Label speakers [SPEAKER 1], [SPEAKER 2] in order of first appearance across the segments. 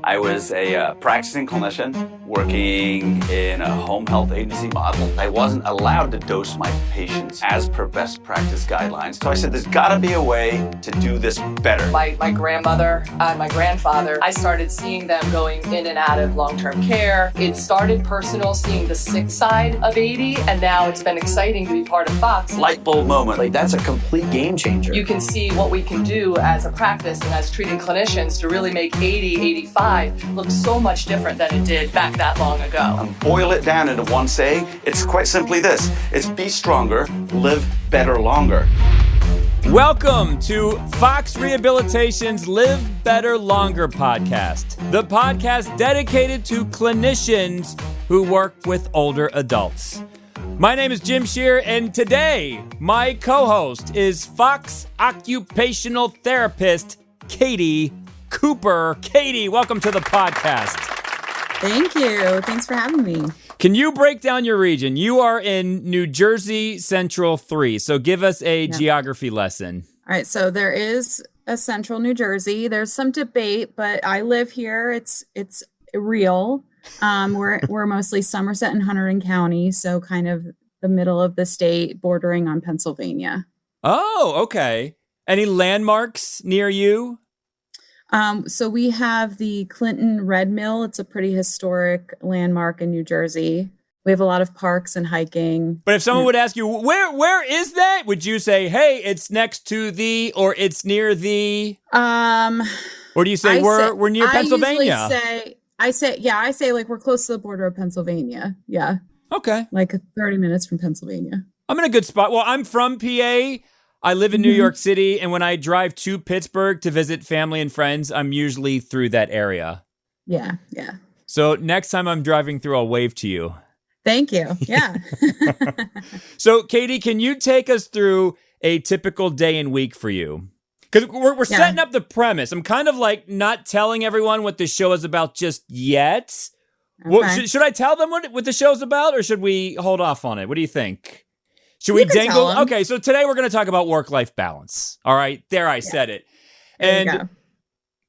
[SPEAKER 1] I was a practicing clinician working in a home health agency model. I wasn't allowed to dose my patients as per best practice guidelines. So I said, there's gotta be a way to do this better.
[SPEAKER 2] My grandmother and my grandfather, I started seeing them going in and out of long-term care. It started personal, seeing the sick side of 80, and now it's been exciting to be part of Fox.
[SPEAKER 1] Light bulb moment.
[SPEAKER 3] Like, that's a complete game changer.
[SPEAKER 2] You can see what we can do as a practice and as treating clinicians to really make 80, 85 look so much different than it did back that long ago.
[SPEAKER 1] Boil it down into one saying, it's quite simply this. It's be stronger, live better longer.
[SPEAKER 4] Welcome to Fox Rehabilitation's Live Better Longer podcast, the podcast dedicated to clinicians who work with older adults. My name is Jim Shear, and today my co-host is Fox Occupational Therapist Katie Cooper. Katie, welcome to the podcast.
[SPEAKER 5] Thank you. Thanks for having me.
[SPEAKER 4] Can you break down your region? You are in New Jersey Central 3, so give us a geography lesson.
[SPEAKER 5] All right, so there is a central New Jersey. There's some debate, but I live here. It's real. We're mostly Somerset and Hunterdon County, so kind of the middle of the state, bordering on Pennsylvania.
[SPEAKER 4] Oh, okay. Any landmarks near you?
[SPEAKER 5] So we have the Clinton Red Mill. It's a pretty historic landmark in New Jersey. We have a lot of parks and hiking.
[SPEAKER 4] But if someone would ask you, where is that? Would you say, hey, it's next to the, or it's near the? Or do you say we're near Pennsylvania?
[SPEAKER 5] I say like we're close to the border of Pennsylvania. Yeah.
[SPEAKER 4] Okay.
[SPEAKER 5] Like 30 minutes from Pennsylvania.
[SPEAKER 4] I'm in a good spot. Well, I'm from PA. I live in New York City, and when I drive to Pittsburgh to visit family and friends, I'm usually through that area.
[SPEAKER 5] Yeah.
[SPEAKER 4] So next time I'm driving through, I'll wave to you.
[SPEAKER 5] Thank you. Yeah.
[SPEAKER 4] So, Katie, can you take us through a typical day and week for you? Because we're setting up the premise. I'm kind of like not telling everyone what the show is about just yet.
[SPEAKER 5] Okay.
[SPEAKER 4] Well, should I tell them what the show's about, or should we hold off on it? What do you think? Should we dangle? Okay, so today we're going to talk about work-life balance. All right, there I said it. And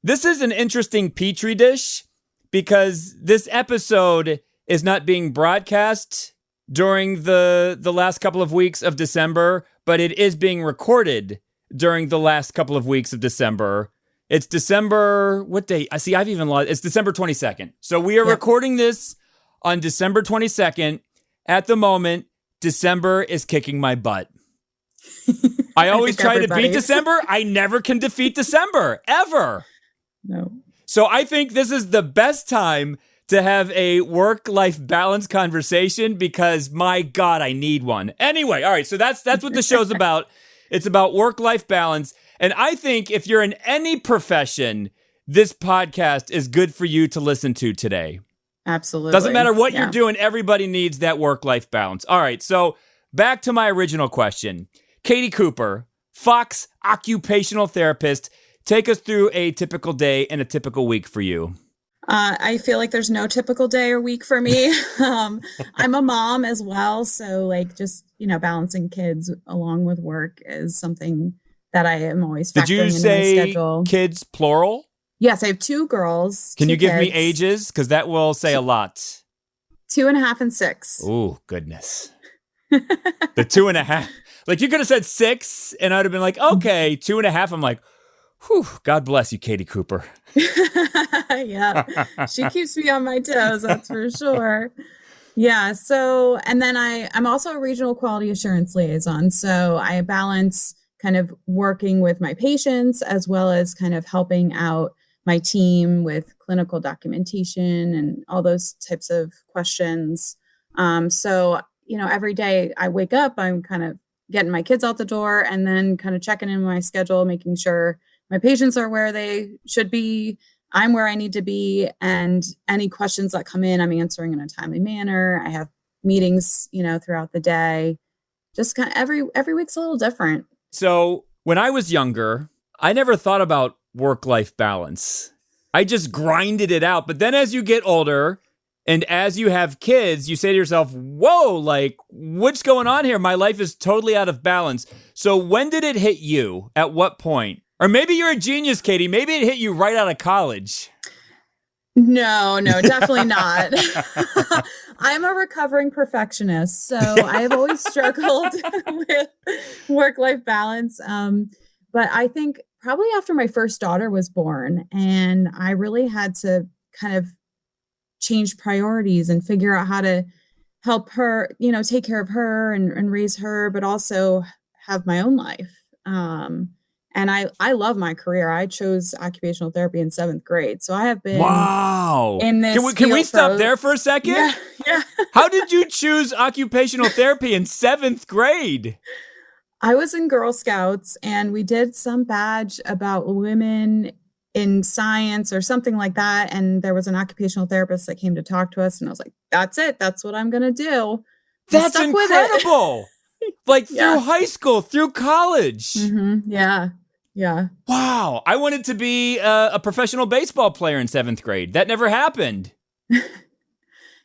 [SPEAKER 4] this is an interesting petri dish because this episode is not being broadcast during the last couple of weeks of December, but it is being recorded during the last couple of weeks of December. It's December, what day? I see, I've even lost. It's December 22nd. So we are recording this on December 22nd. At the moment, December is kicking my butt. I always try to beat December. I never can defeat December, ever.
[SPEAKER 5] No.
[SPEAKER 4] So I think this is the best time to have a work-life balance conversation because, my God, I need one. Anyway, all right, so that's what the show's about. It's about work-life balance. And I think if you're in any profession, this podcast is good for you to listen to today.
[SPEAKER 5] Absolutely.
[SPEAKER 4] Doesn't matter what you're doing. Everybody needs that work-life balance. All right. So back to my original question. Katie Cooper, Fox Occupational Therapist, take us through a typical day and a typical week for you.
[SPEAKER 5] I feel like there's no typical day or week for me. I'm a mom as well. So like just, balancing kids along with work is something that I am always factoring into my schedule.
[SPEAKER 4] Did you say kids plural?
[SPEAKER 5] Yes, I have two girls.
[SPEAKER 4] Can you give
[SPEAKER 5] kids.
[SPEAKER 4] me ages? Because that will say a lot.
[SPEAKER 5] 2.5 and 6.
[SPEAKER 4] Oh, goodness. The 2.5. Like, you could have said 6, and I'd have been like, okay, 2.5. I'm like, whew, God bless you, Katie Cooper.
[SPEAKER 5] Yeah, she keeps me on my toes, that's for sure. Yeah, so, and then I'm also a regional quality assurance liaison. So I balance kind of working with my patients as well as kind of helping out my team with clinical documentation and all those types of questions. So, every day I wake up, I'm kind of getting my kids out the door and then kind of checking in my schedule, making sure my patients are where they should be, I'm where I need to be, and any questions that come in, I'm answering in a timely manner. I have meetings, throughout the day. Just kind of every week's a little different.
[SPEAKER 4] So when I was younger, I never thought about work-life balance. I just grinded it out. But then as you get older and as you have kids, you say to yourself, whoa, like, what's going on here? My life is totally out of balance. So when did it hit you? At what point? Or maybe you're a genius, Katie. Maybe it hit you right out of college.
[SPEAKER 5] No, definitely not. I'm a recovering perfectionist, so I have always struggled with work-life balance. But I think probably after my first daughter was born, and I really had to kind of change priorities and figure out how to help her, take care of her and raise her, but also have my own life. And I love my career. I chose occupational therapy in 7th grade. So I have been
[SPEAKER 4] Wow.
[SPEAKER 5] in this
[SPEAKER 4] Can we
[SPEAKER 5] field
[SPEAKER 4] stop there for a second?
[SPEAKER 5] Yeah.
[SPEAKER 4] How did you choose occupational therapy in 7th grade?
[SPEAKER 5] I was in Girl Scouts and we did some badge about women in science or something like that. And there was an occupational therapist that came to talk to us. And I was like, that's it. That's what I'm going to do.
[SPEAKER 4] That's incredible. Like through high school, through college.
[SPEAKER 5] Mm-hmm. Yeah.
[SPEAKER 4] Wow. I wanted to be a professional baseball player in 7th grade. That never happened.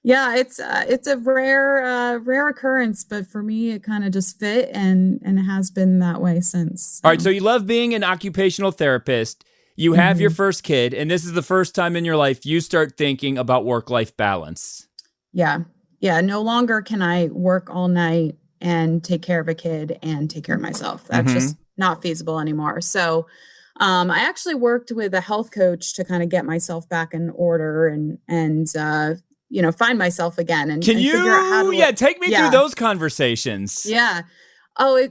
[SPEAKER 5] Yeah, it's a rare occurrence, but for me, it kind of just fit and it has been that way since.
[SPEAKER 4] All right, so you love being an occupational therapist. You have your first kid, and this is the first time in your life you start thinking about work-life balance.
[SPEAKER 5] Yeah. No longer can I work all night and take care of a kid and take care of myself. That's just not feasible anymore. So I actually worked with a health coach to kind of get myself back in order and find myself again and figure out how to
[SPEAKER 4] take me through those conversations.
[SPEAKER 5] Yeah. Oh,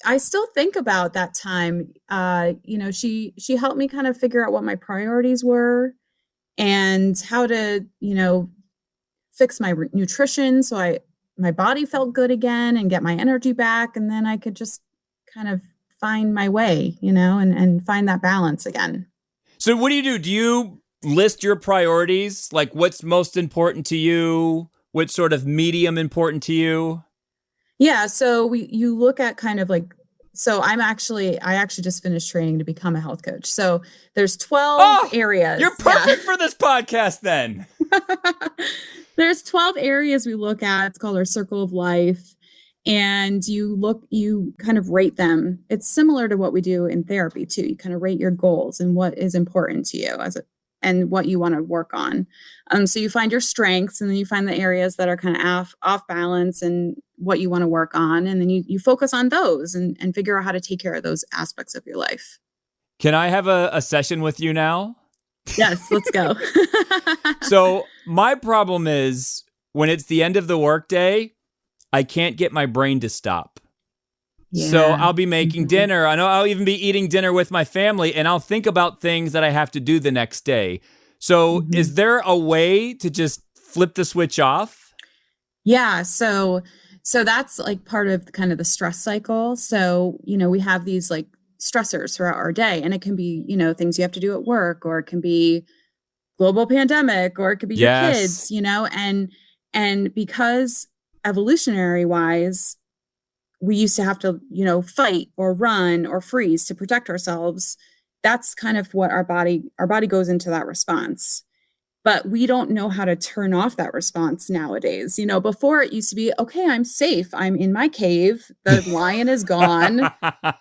[SPEAKER 5] I still think about that time. She helped me kind of figure out what my priorities were and how to, fix my nutrition so my body felt good again and get my energy back. And then I could just kind of find my way, and find that balance again.
[SPEAKER 4] So what do? Do you list your priorities? Like what's most important to you? What's sort of medium important to you?
[SPEAKER 5] Yeah. So you look at kind of like, so I actually just finished training to become a health coach. So there's 12 areas.
[SPEAKER 4] You're perfect for this podcast then.
[SPEAKER 5] There's 12 areas we look at. It's called our circle of life. And you kind of rate them. It's similar to what we do in therapy too. You kind of rate your goals and what is important to you and what you want to work on. So you find your strengths and then you find the areas that are kind of off balance and what you want to work on. And then you focus on those and figure out how to take care of those aspects of your life.
[SPEAKER 4] Can I have a session with you now?
[SPEAKER 5] Yes, let's go.
[SPEAKER 4] So my problem is when it's the end of the workday, I can't get my brain to stop. Yeah. So I'll be making dinner. I know I'll even be eating dinner with my family and I'll think about things that I have to do the next day. So is there a way to just flip the switch off?
[SPEAKER 5] Yeah. So that's like part of kind of the stress cycle. So, we have these like stressors throughout our day and it can be, things you have to do at work, or it can be global pandemic, or it could be your kids, and because evolutionary wise, we used to have to, fight or run or freeze to protect ourselves. That's kind of what our body goes into that response. But we don't know how to turn off that response nowadays. Before it used to be, okay, I'm safe. I'm in my cave. The lion is gone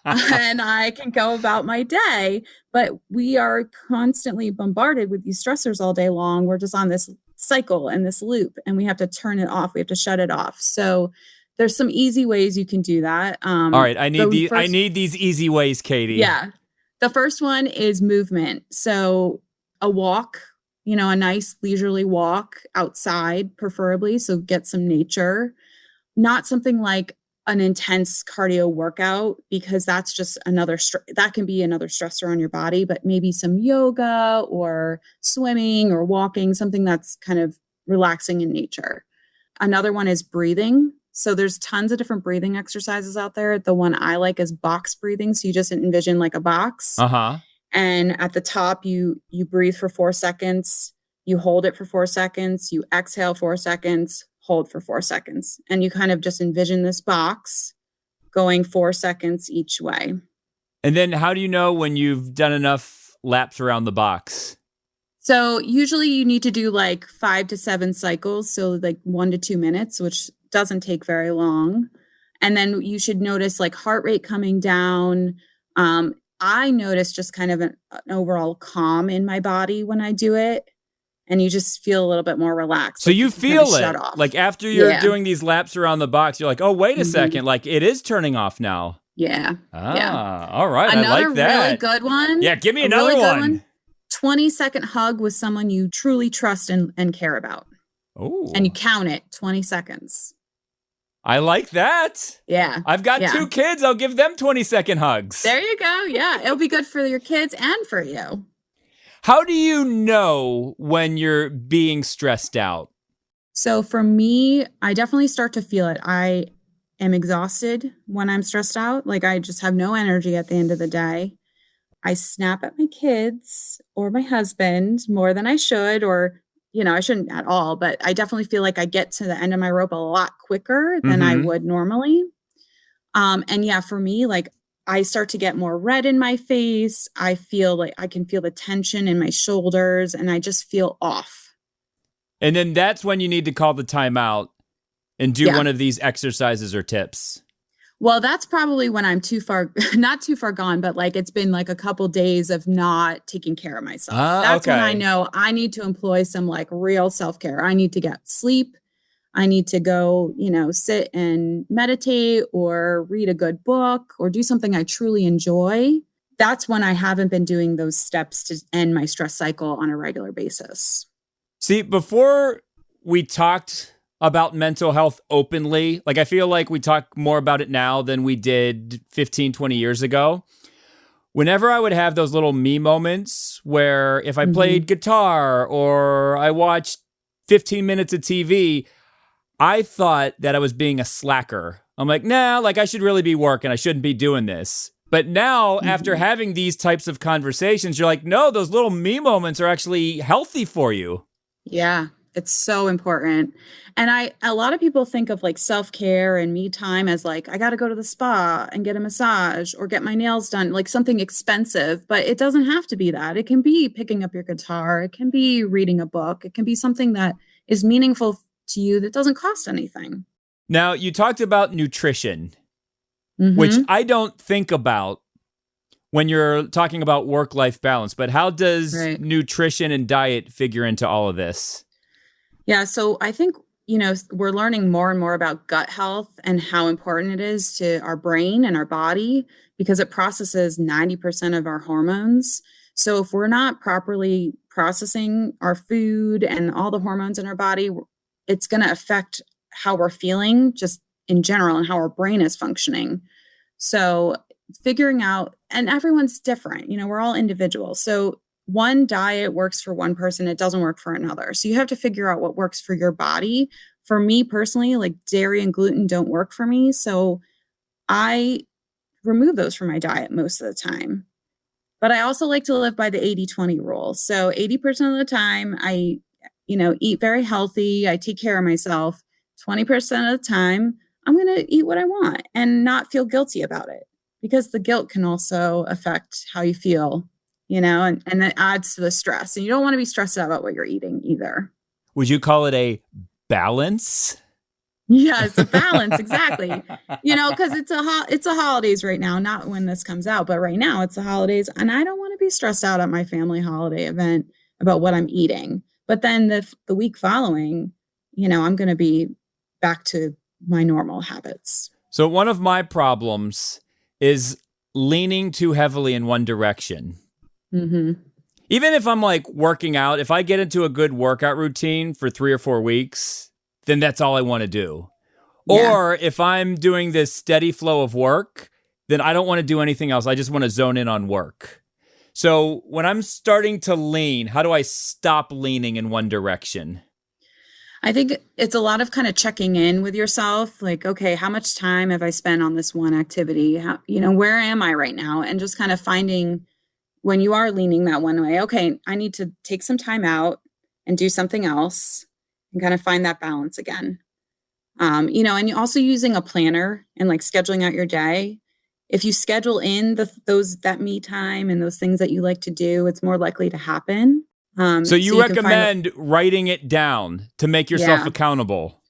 [SPEAKER 5] and I can go about my day. But we are constantly bombarded with these stressors all day long. We're just on this cycle and this loop and we have to turn it off. We have to shut it off. So there's some easy ways you can do that.
[SPEAKER 4] All right. I need these easy ways, Katie.
[SPEAKER 5] Yeah. The first one is movement. So a walk, a nice leisurely walk outside, preferably. So get some nature, not something like an intense cardio workout, because that's just that can be another stressor on your body, but maybe some yoga or swimming or walking, something that's kind of relaxing in nature. Another one is breathing. So there's tons of different breathing exercises out there. The one I like is box breathing. So you just envision like a box. And at the top, you breathe for 4 seconds, you hold it for 4 seconds, you exhale 4 seconds, hold for 4 seconds. And you kind of just envision this box going 4 seconds each way.
[SPEAKER 4] And then how do you know when you've done enough laps around the box?
[SPEAKER 5] So usually you need to do like 5 to 7 cycles. So like 1 to 2 minutes, which doesn't take very long. And then you should notice like heart rate coming down. I notice just kind of an overall calm in my body when I do it. and you just feel a little bit more relaxed.
[SPEAKER 4] So
[SPEAKER 5] like
[SPEAKER 4] you
[SPEAKER 5] can kind of
[SPEAKER 4] feel
[SPEAKER 5] shut
[SPEAKER 4] it.
[SPEAKER 5] off.
[SPEAKER 4] Like after you're doing these laps around the box, you're like, oh, wait a second. Like it is turning off now.
[SPEAKER 5] Yeah.
[SPEAKER 4] All right.
[SPEAKER 5] Another
[SPEAKER 4] I like that.
[SPEAKER 5] really good one.
[SPEAKER 4] Yeah, give me
[SPEAKER 5] a
[SPEAKER 4] another
[SPEAKER 5] really good
[SPEAKER 4] one.
[SPEAKER 5] 20-second hug with someone you truly trust and care about.
[SPEAKER 4] Oh.
[SPEAKER 5] And you count it 20 seconds.
[SPEAKER 4] I like that.
[SPEAKER 5] Yeah.
[SPEAKER 4] I've got 2 kids. I'll give them 20-second hugs.
[SPEAKER 5] There you go. Yeah. It'll be good for your kids and for you.
[SPEAKER 4] How do you know when you're being stressed out?
[SPEAKER 5] So for me, I definitely start to feel it. I am exhausted when I'm stressed out. Like I just have no energy at the end of the day. I snap at my kids or my husband more than I should, or, I shouldn't at all, but I definitely feel like I get to the end of my rope a lot quicker than I would normally. And yeah, for me, like I start to get more red in my face. I feel like I can feel the tension in my shoulders and I just feel off.
[SPEAKER 4] And then that's when you need to call the timeout and do one of these exercises or tips.
[SPEAKER 5] Well, that's probably when I'm not too far gone, but like it's been like a couple days of not taking care of myself. That's when I know I need to employ some like real self-care. I need to get sleep. I need to go, sit and meditate or read a good book or do something I truly enjoy. That's when I haven't been doing those steps to end my stress cycle on a regular basis.
[SPEAKER 4] See, before we talked about mental health openly, like I feel like we talk more about it now than we did 15, 20 years ago. Whenever I would have those little me moments where if I played guitar or I watched 15 minutes of TV, I thought that I was being a slacker. I'm like, nah, like I should really be working. I shouldn't be doing this. But now after having these types of conversations, you're like, no, those little me moments are actually healthy for you.
[SPEAKER 5] Yeah, it's so important. And a lot of people think of like self-care and me time as like, I got to go to the spa and get a massage or get my nails done, like something expensive, but it doesn't have to be that. It can be picking up your guitar. It can be reading a book. It can be something that is meaningful to you that doesn't cost anything.
[SPEAKER 4] Now, you talked about nutrition, which I don't think about when you're talking about work-life balance, but how does nutrition and diet figure into all of this?
[SPEAKER 5] Yeah, so I think, we're learning more and more about gut health and how important it is to our brain and our body because it processes 90% of our hormones. So if we're not properly processing our food and all the hormones in our body, it's going to affect how we're feeling just in general and how our brain is functioning. So figuring out, and everyone's different, we're all individuals. So one diet works for one person, it doesn't work for another. So you have to figure out what works for your body. For me personally, like dairy and gluten don't work for me. So I remove those from my diet most of the time. But I also like to live by the 80-20 rule. So 80% of the time I eat very healthy. I take care of myself. 20% of the time, I'm going to eat what I want and not feel guilty about it because the guilt can also affect how you feel, and that adds to the stress. And you don't want to be stressed out about what you're eating either.
[SPEAKER 4] Would you call it a balance?
[SPEAKER 5] Yeah, it's a balance. Exactly. Because it's a holidays right now, not when this comes out, but right now it's the holidays. And I don't want to be stressed out at my family holiday event about what I'm eating. But then the week following, I'm going to be back to my normal habits.
[SPEAKER 4] So one of my problems is leaning too heavily in one direction. Even if I'm like working out, if I get into a good workout routine for 3 or 4 weeks, then that's all I want to do. Yeah. Or if I'm doing this steady flow of work, then I don't want to do anything else. I just want to zone in on work. So when I'm starting to lean, how do I stop leaning in one direction?
[SPEAKER 5] I think it's a lot of kind of checking in with yourself. Like, okay, how much time have I spent on this one activity? Where am I right now? And just kind of finding when you are leaning that one way, okay, I need to take some time out and do something else and kind of find that balance again. And you're also using a planner and like scheduling out your day. If you schedule in that me time and those things that you like to do, it's more likely to happen.
[SPEAKER 4] So you recommend writing it down to make yourself accountable.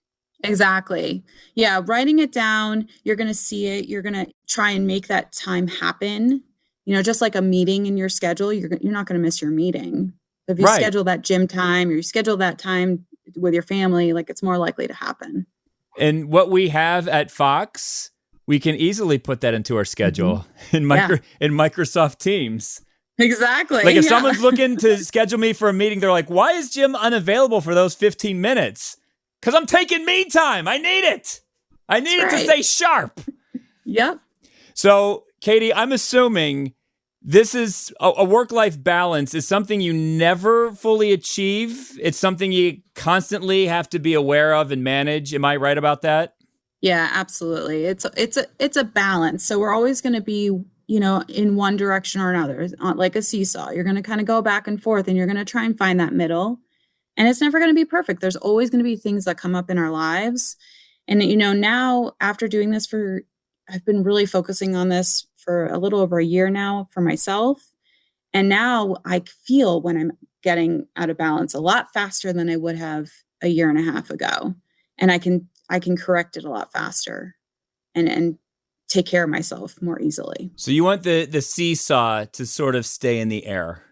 [SPEAKER 5] Exactly. Yeah. Writing it down, you're going to see it. You're going to try and make that time happen. Just like a meeting in your schedule, you're not going to miss your meeting. If you
[SPEAKER 4] Right.
[SPEAKER 5] schedule that gym time, or you schedule that time with your family, like it's more likely to happen.
[SPEAKER 4] And what we have at Fox, we can easily put that into our schedule in Microsoft Teams.
[SPEAKER 5] Exactly.
[SPEAKER 4] Like if someone's looking to schedule me for a meeting, they're like, why is Jim unavailable for those 15 minutes? Because I'm taking me time. I need it. I need it to stay sharp.
[SPEAKER 5] Yep.
[SPEAKER 4] So, Katie, I'm assuming this is a work-life balance is something you never fully achieve. It's something you constantly have to be aware of and manage. Am I right about that?
[SPEAKER 5] Yeah, absolutely. It's a balance. So we're always going to be, in one direction or another, like a seesaw. You're going to kind of go back and forth, and you're going to try and find that middle. And it's never going to be perfect. There's always going to be things that come up in our lives. And, now after doing this I've been really focusing on this for a little over a year now for myself. And now I feel when I'm getting out of balance a lot faster than I would have a year and a half ago. And I can correct it a lot faster and take care of myself more easily.
[SPEAKER 4] So you want the seesaw to sort of stay in the air.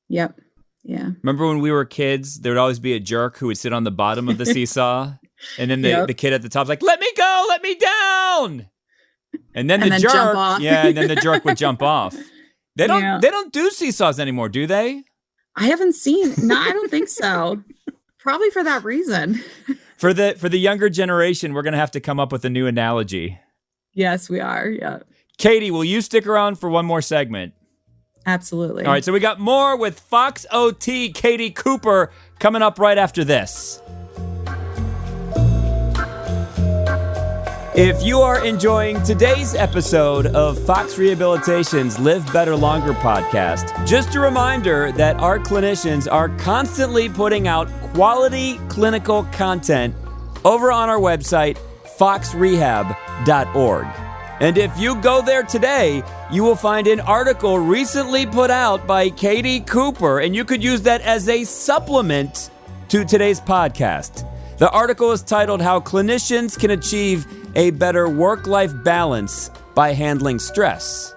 [SPEAKER 5] Yep. Yeah.
[SPEAKER 4] Remember when we were kids, there would always be a jerk who would sit on the bottom of the seesaw, and then the kid at the top's like, "Let me go, let me down." And then the jerk,
[SPEAKER 5] jump off.
[SPEAKER 4] and then the jerk would jump off. They don't do seesaws anymore, do they?
[SPEAKER 5] I haven't seen. No, I don't think so. Probably for that reason.
[SPEAKER 4] For the younger generation, we're going to have to come up with a new analogy.
[SPEAKER 5] Yes, we are. Yeah.
[SPEAKER 4] Katie, will you stick around for one more segment?
[SPEAKER 5] Absolutely.
[SPEAKER 4] All right, so we got more with Fox OT Katie Cooper coming up right after this. If you are enjoying today's episode of Fox Rehabilitation's Live Better Longer podcast, just a reminder that our clinicians are constantly putting out quality clinical content over on our website, foxrehab.org. And if you go there today, you will find an article recently put out by Katie Cooper, and you could use that as a supplement to today's podcast. The article is titled How Clinicians Can Achieve a Better Work-Life Balance by Handling Stress.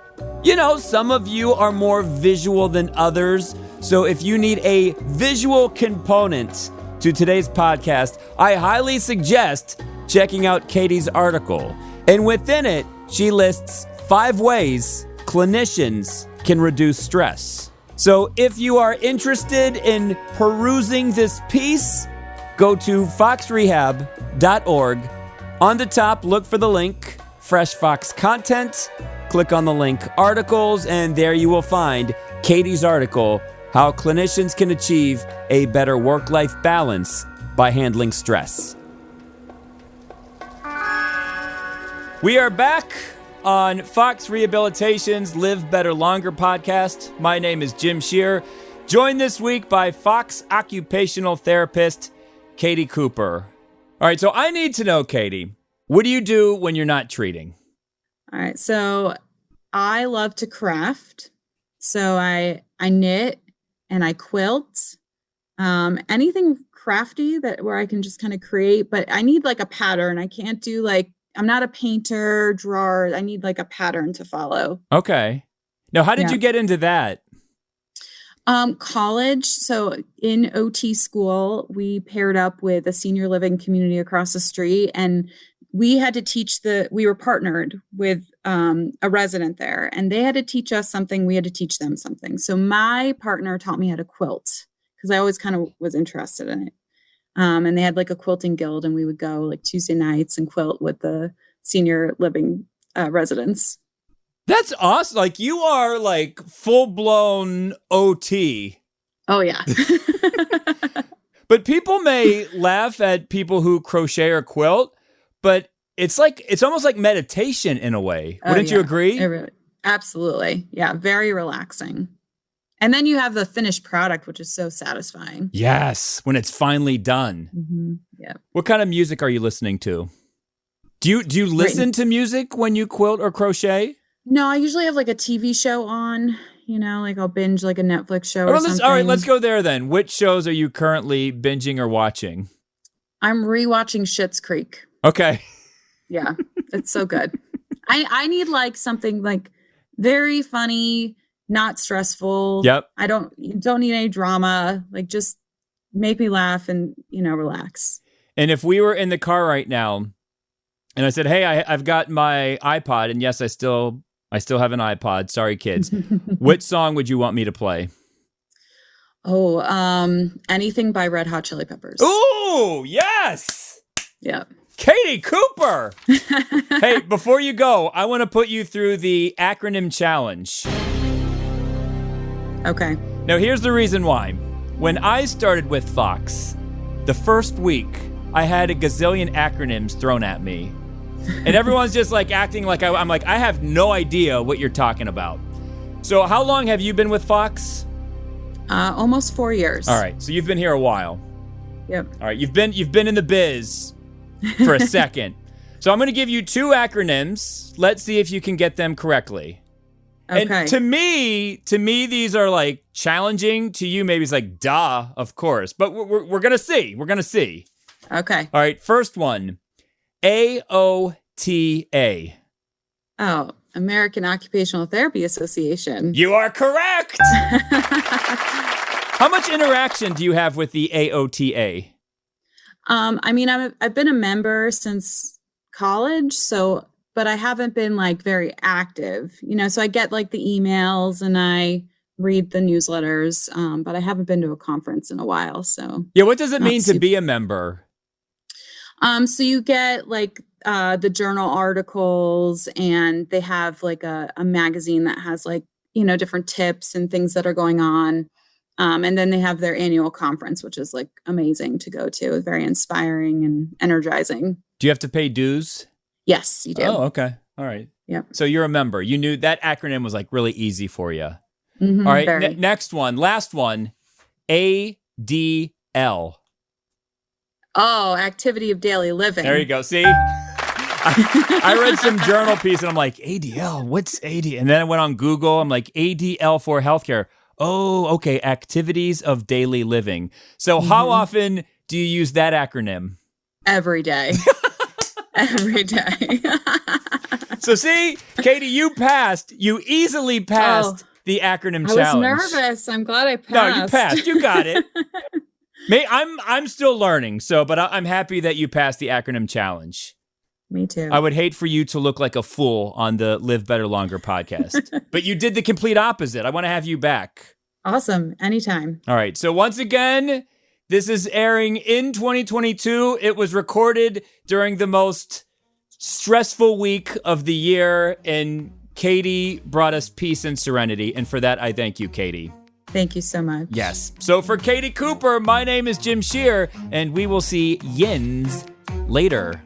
[SPEAKER 4] Some of you are more visual than others, so if you need a visual component to today's podcast, I highly suggest checking out Katie's article. And within it, she lists 5 ways clinicians can reduce stress. So if you are interested in perusing this piece, go to foxrehab.org. On the top, look for the link, Fresh Fox Content. Click on the link, Articles, and there you will find Katie's article, How Clinicians Can Achieve a Better Work-Life Balance by Handling Stress. We are back on Fox Rehabilitation's Live Better Longer podcast. My name is Jim Shear, joined this week by Fox occupational therapist Katie Cooper. All right, so I need to know, Katie, what do you do when you're not treating?
[SPEAKER 5] All right, so I love to craft. So I knit and I quilt. Anything crafty where I can just kind of create, but I need like a pattern. I can't do I'm not a painter, drawer. I need like a pattern to follow.
[SPEAKER 4] Okay. Now, how did you get into that?
[SPEAKER 5] College. So in OT school, we paired up with a senior living community across the street, and we had to teach we were partnered with a resident there, and they had to teach us something. We had to teach them something. So my partner taught me how to quilt because I always kind of was interested in it. And they had like a quilting guild, and we would go like Tuesday nights and quilt with the senior living residents.
[SPEAKER 4] That's awesome. Like you are like full-blown OT.
[SPEAKER 5] Oh, yeah.
[SPEAKER 4] But people may laugh at people who crochet or quilt, but it's almost like meditation in a way. Wouldn't you agree?
[SPEAKER 5] Absolutely. Yeah. Very relaxing. And then you have the finished product, which is so satisfying.
[SPEAKER 4] Yes. When it's finally done.
[SPEAKER 5] Mm-hmm. Yeah.
[SPEAKER 4] What kind of music are you listening to? Do you listen to music when you quilt or crochet?
[SPEAKER 5] No, I usually have like a TV show on, like I'll binge like a Netflix show or something.
[SPEAKER 4] All right, let's go there then. Which shows are you currently binging or watching?
[SPEAKER 5] I'm rewatching Schitt's Creek.
[SPEAKER 4] Okay.
[SPEAKER 5] Yeah, it's so good. I need like something like very funny, not stressful.
[SPEAKER 4] Yep.
[SPEAKER 5] I don't need any drama. Like, just make me laugh and, relax.
[SPEAKER 4] And if we were in the car right now and I said, hey, I've got my iPod, and yes, I still have an iPod. Sorry, kids. Which song would you want me to play?
[SPEAKER 5] Oh, anything by Red Hot Chili Peppers.
[SPEAKER 4] Ooh, yes.
[SPEAKER 5] Yeah.
[SPEAKER 4] Katie Cooper. Hey, before you go, I want to put you through the acronym challenge.
[SPEAKER 5] Okay.
[SPEAKER 4] Now, here's the reason why. When I started with Fox, the first week, I had a gazillion acronyms thrown at me. And everyone's just like acting like I'm like, I have no idea what you're talking about. So how long have you been with Fox?
[SPEAKER 5] Almost 4 years.
[SPEAKER 4] All right. So you've been here a while.
[SPEAKER 5] Yep.
[SPEAKER 4] All right. You've been in the biz for a second. So I'm going to give you 2 acronyms. Let's see if you can get them correctly.
[SPEAKER 5] Okay.
[SPEAKER 4] And to me, these are like challenging. To you, maybe it's like, duh, of course. But we're going to see. We're going to see.
[SPEAKER 5] Okay.
[SPEAKER 4] All right. First one, AOTA.
[SPEAKER 5] Oh, American Occupational Therapy Association.
[SPEAKER 4] You are correct. How much interaction do you have with the AOTA?
[SPEAKER 5] I mean, I've been a member since college, but I haven't been like very active, so I get like the emails and I read the newsletters, but I haven't been to a conference in a while. So
[SPEAKER 4] yeah, what does it mean to be a member?
[SPEAKER 5] So you get like the journal articles, and they have like a magazine that has like, different tips and things that are going on. And then they have their annual conference, which is like amazing to go to. It's very inspiring and energizing. Do
[SPEAKER 4] you have to pay dues?
[SPEAKER 5] Yes, you do.
[SPEAKER 4] Oh, okay. All right.
[SPEAKER 5] Yeah.
[SPEAKER 4] So you're a member. You knew that acronym was like really easy for you.
[SPEAKER 5] Mm-hmm,
[SPEAKER 4] all right. Next one. Last one. ADL.
[SPEAKER 5] Oh, activity of daily living.
[SPEAKER 4] There you go. See? I read some journal piece and I'm like, ADL, what's ADL? And then I went on Google. I'm like, ADL for healthcare. Oh, okay. Activities of daily living. So how often do you use that acronym?
[SPEAKER 5] Every day. Every day.
[SPEAKER 4] So see, Katie, you passed. You easily passed the acronym challenge.
[SPEAKER 5] I was nervous. I'm glad I passed.
[SPEAKER 4] No, you passed. You got it. I'm still learning, but I'm happy that you passed the acronym challenge.
[SPEAKER 5] Me too.
[SPEAKER 4] I would hate for you to look like a fool on the Live Better Longer podcast. But you did the complete opposite. I want to have you back.
[SPEAKER 5] Awesome. Anytime.
[SPEAKER 4] All right. So once again, this is airing in 2022. It was recorded during the most stressful week of the year, and Katie brought us peace and serenity. And for that, I thank you, Katie.
[SPEAKER 5] Thank you so much.
[SPEAKER 4] Yes. So for Katie Cooper, my name is Jim Shear, and we will see yins later.